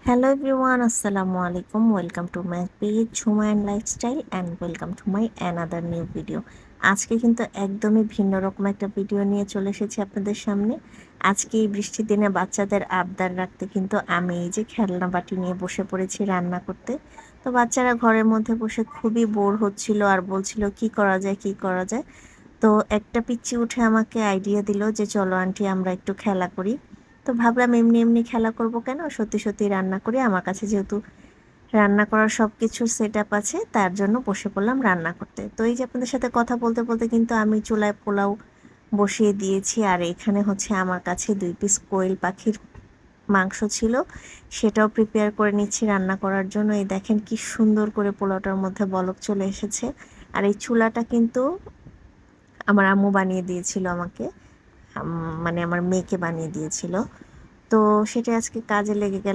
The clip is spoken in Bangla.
হ্যালো এভরিওয়ান, আসসালামু আলাইকুম। Welcome to my page Jhuma and lifestyle and welcome to my another new video. আজকে কিন্তু একদমই ভিন্ন রকম একটা ভিডিও নিয়ে চলে এসেছি আপনাদের সামনে। আজকে এই বৃষ্টির দিনে বাচ্চাদের আবদার রাখতে কিন্তু আমি এই যে খেলনা বাটি নিয়ে বসে পড়েছি রান্না করতে। তো বাচ্চারা ঘরের মধ্যে বসে খুবই বোর হচ্ছিল আর বলছিল কি করা যায় কি করা যায়। তো একটা পিচ্চি উঠে আমাকে আইডিয়া দিল যে চলো আন্টি আমরা একটু খেলা করি। তো ভাবলাম এমনি এমনি খেলা করব কেন, সত্যি সত্যি রান্না করি। আমার কাছে যেহেতু রান্না করার সব কিছুর সেট আপ আছে, তার জন্য বসে পড়লাম রান্না করতে। তো এই যে আপনাদের সাথে কথা বলতে বলতে কিন্তু আমি চুলায় পোলাও বসিয়ে দিয়েছি, আর এখানে হচ্ছে আমার কাছে 2 পিস কোয়েল পাখির মাংস ছিল, সেটাও প্রিপেয়ার করে নিচ্ছি রান্না করার জন্য। এই দেখেন কি সুন্দর করে পোলাওটার মধ্যে বলক চলে এসেছে। আর এই চুলাটা কিন্তু আমার আম্মু বানিয়ে দিয়েছিল আমাকে, মানে আমার মেয়েকে বানিয়ে দিয়েছিল। তো সেটা আজকে কাজে লেগে গেল।